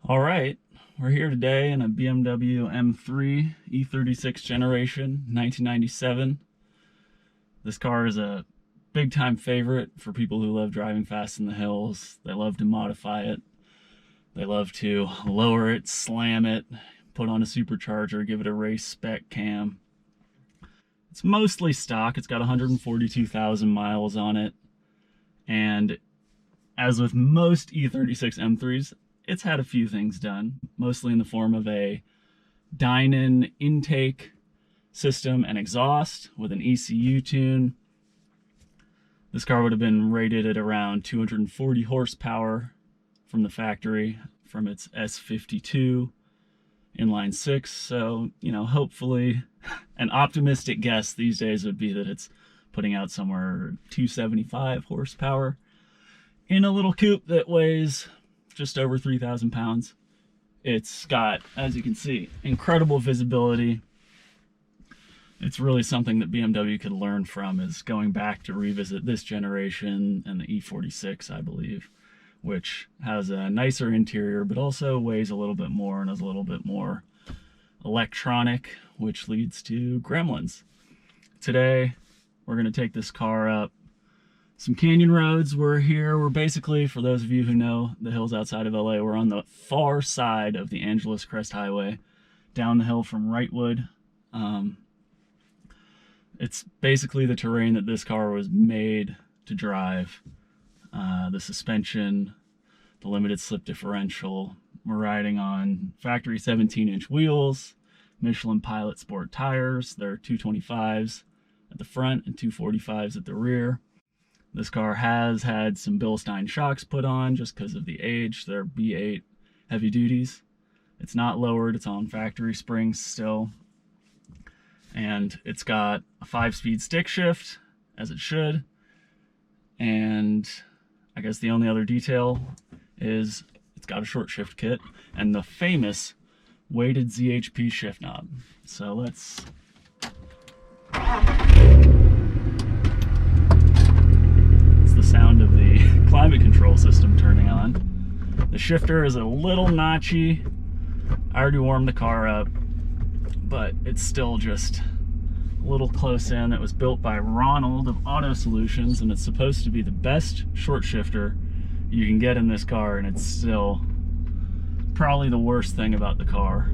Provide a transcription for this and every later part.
All right, we're here today in a BMW M3 E36 generation, 1997. This car is a big time favorite for people who love driving fast in the hills. They love to modify it. They love to lower it, slam it, put on a supercharger, give it a race spec cam. It's mostly stock. It's got 142,000 miles on it. And as with most E36 M3s, it's had a few things done, mostly in the form of a dine-in intake system and exhaust with an ECU tune. This car would have been rated at around 240 horsepower from the factory, from its S52 inline-six. So, hopefully an optimistic guess these days would be that it's putting out somewhere 275 horsepower in a little coupe that weighs just over 3,000 pounds. It's got, as you can see, incredible visibility. It's really something that BMW could learn from, is going back to revisit this generation and the E46, I believe, which has a nicer interior, but also weighs a little bit more and is a little bit more electronic, which leads to gremlins. Today, we're going to take this car up some canyon roads. We're basically, for those of you who know the hills outside of LA, we're on the far side of the Angeles Crest Highway, down the hill from Wrightwood. It's basically the terrain that this car was made to drive. The suspension, the limited slip differential. We're riding on factory 17-inch wheels, Michelin Pilot Sport tires. They're 225s at the front and 245s at the rear. This car has had some Bilstein shocks put on just because of the age. They're B8 heavy duties. It's not lowered, it's on factory springs still. And it's got a 5-speed stick shift, as it should. And I guess the only other detail is it's got a short shift kit and the famous weighted ZHP shift knob. So let's... sound of the climate control system turning on. The shifter is a little notchy. I already warmed the car up, but it's still just a little close in. It was built by Ronald of Auto Solutions, and it's supposed to be the best short shifter you can get in this car, and it's still probably the worst thing about the car,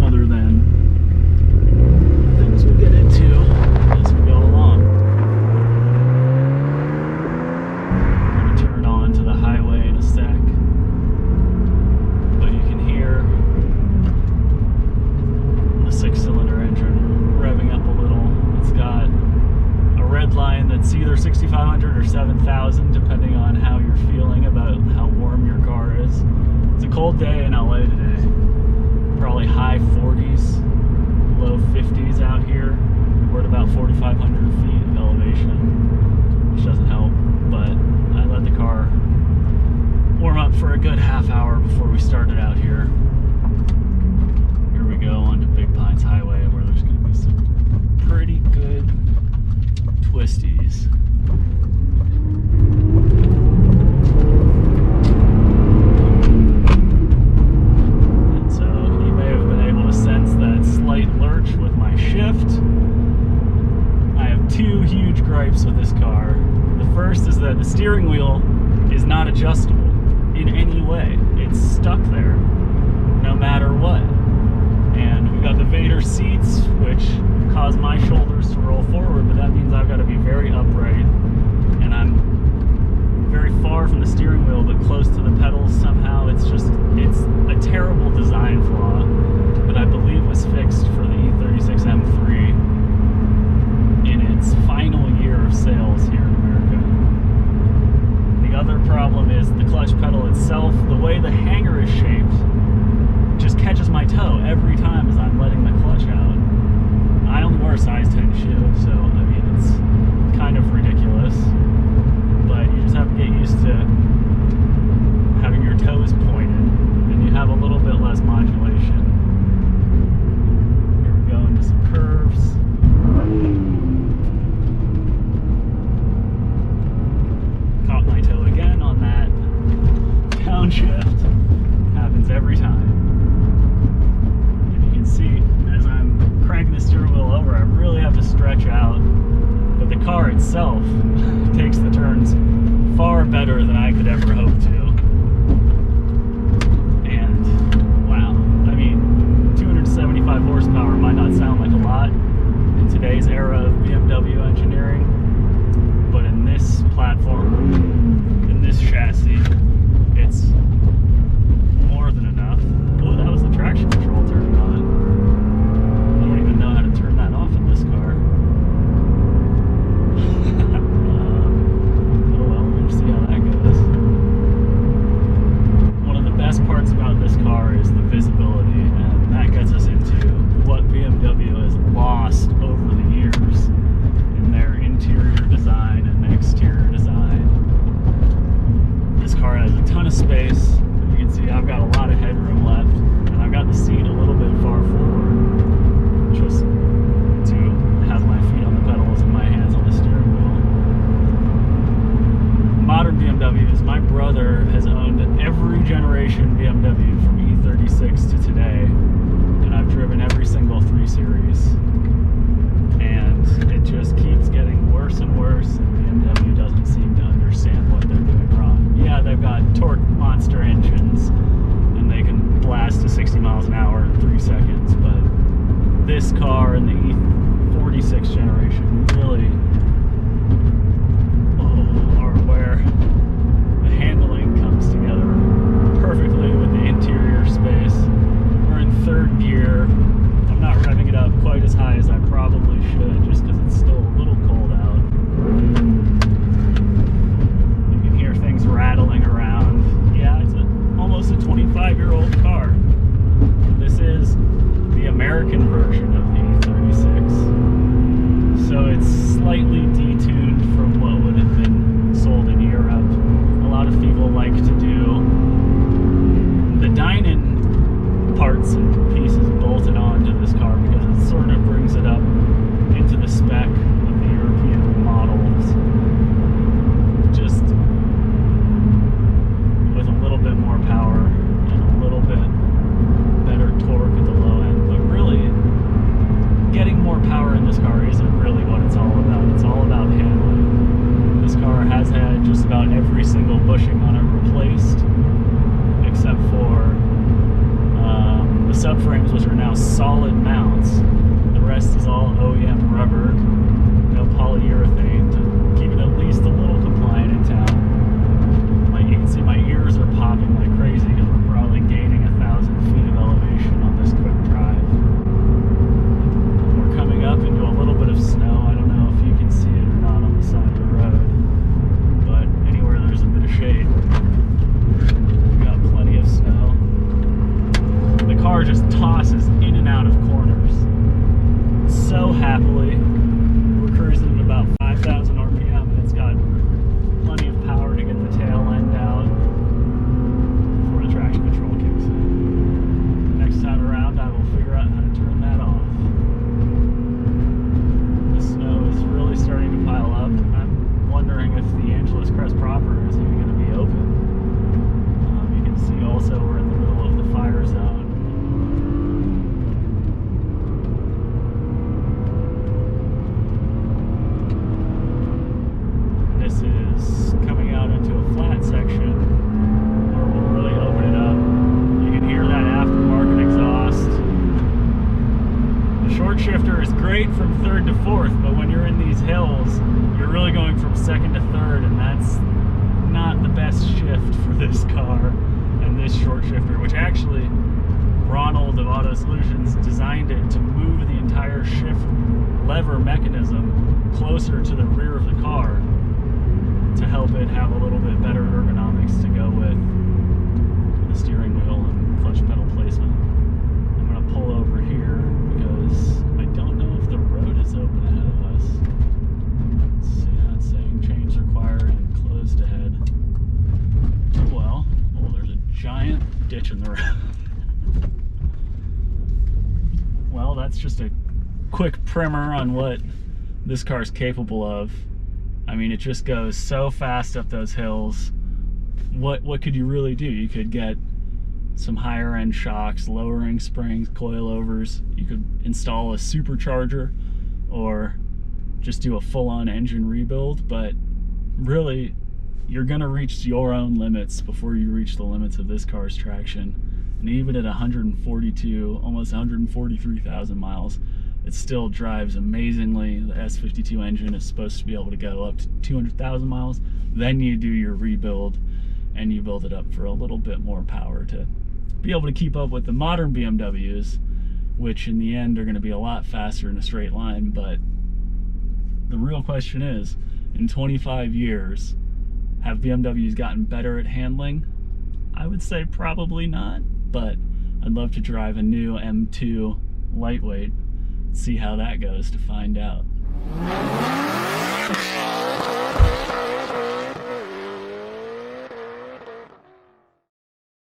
other than things we'll get into as we go along. Highway in a sec, but you can hear the 6-cylinder engine revving up a little. It's got a red line that's either 6,500 or 7,000 depending on how you're feeling about how warm your car is. It's a cold day in LA today, probably high 40s, low 50s out here. We're at about 4,500 feet of elevation, which doesn't help, but I let the car warm up for a good half hour before we started out here. Here we go onto Big Pines Highway, where there's going to be some pretty good twisties. And so you may have been able to sense that slight lurch with my shift. I have two huge gripes with this car. The first is that the steering wheel is not adjustable in any way. It's stuck there no matter what. And we've got the Vader seats, which cause my shoulders to roll forward, but that means I've got to be very upright, and I'm very far from the steering wheel but close to the pedals somehow. It's a terrible design flaw that I believe was fixed for the E36 M3 in its final year of sales here in America. The other problem is the clutch pedal itself. The way the hanger is shaped just catches my toe every time as I'm letting the clutch out. stretch out, but the car itself takes the turns far better than I could ever hope to. And wow, I mean, 275 horsepower might not sound like a lot in today's era of BMW engineering, but in this platform, in this chassis, it's more than enough. Oh, that was the traction control turning on. I don't even know how to turn that off in this car. Oh well, we'll see how that goes. One of the best parts about this car is the visibility, and that gets us into what BMW has lost over the years in their interior design and exterior design. This car has a ton of space. You can see I've got a lot of headroom left, and I've got the seat a little bit far forward just to have my feet on the pedals and my hands on the steering wheel. Modern BMWs, my brother has owned every generation BMW from E36 to today, and I've driven every single 3 Series, and it just keeps getting worse and worse, and BMW doesn't seem to understand what they're doing wrong. Yeah, they've got torque monster engines, and they can blast to 60 miles an hour in 3 seconds, but this car and the E36 generation really are where the handling comes together perfectly with the interior space. We're in 3rd gear. I'm not revving it up quite as high as I probably should, just because it's still a little cold out. You can hear things rattling around. Yeah, it's almost a 25-year-old car. This is the American version of the E36, so it's slightly detuned from what would have been sold in Europe. A lot of people like to do the dine-in parts and pieces bolted onto this car because it sort of brings it up into the spec of the European models, just with a little bit more power and a little bit better torque at the low end. But really, getting more power in this car isn't really what it's all about. It's all about handling. This car has had just about every single bushing on it replaced, except for the subframes, which are now solid mounts. The rest is all OEM rubber, no polyurethane, to keep it at least a little compliant in town. You can see my ears are popping like crazy because we're probably gaining 1,000 feet of elevation on this quick drive. We're coming up into a little bit of snow. I don't know if you can see it or not on the side of the road, but anywhere there's a bit of shade, we've got plenty of snow. The car just tosses in and out of corners so happily. We're cruising at about 5,000 RPM, and it's got plenty of power to get the tail end out before the traction control kicks in. Next time around, I will figure out how to turn that off. The snow is really starting to pile up. I'm wondering if the Angeles Crest proper is even going to be open. You can see also we're in the middle of the fire zone. This is coming out into a flat section where we'll really open it up. You can hear that aftermarket exhaust. The short shifter is great from 3rd to 4th, but when you're in these hills, you're really going from 2nd to 3rd, and that's not the best shift for this car and this short shifter, which actually Ronald of Auto Solutions designed it to move the entire shift lever mechanism closer to the rear of the car to help it have a little bit better ergonomics to go with the steering wheel and clutch pedal placement. I'm going to pull over here because I don't know if the road is open ahead of us. Let's see, that's saying change required and closed ahead. Well, oh, there's a giant ditch in the road. Well, that's just a quick primer on what this car is capable of. I mean, it just goes so fast up those hills. What could you really do? You could get some higher end shocks, lowering springs, coilovers. You could install a supercharger or just do a full-on engine rebuild, but really you're gonna reach your own limits before you reach the limits of this car's traction. And even at 142, almost 143,000 miles, it still drives amazingly. The S52 engine is supposed to be able to go up to 200,000 miles. Then you do your rebuild and you build it up for a little bit more power to be able to keep up with the modern BMWs, which in the end are going to be a lot faster in a straight line. But the real question is, in 25 years, have BMWs gotten better at handling? I would say probably not, but I'd love to drive a new M2 lightweight, see how that goes to find out.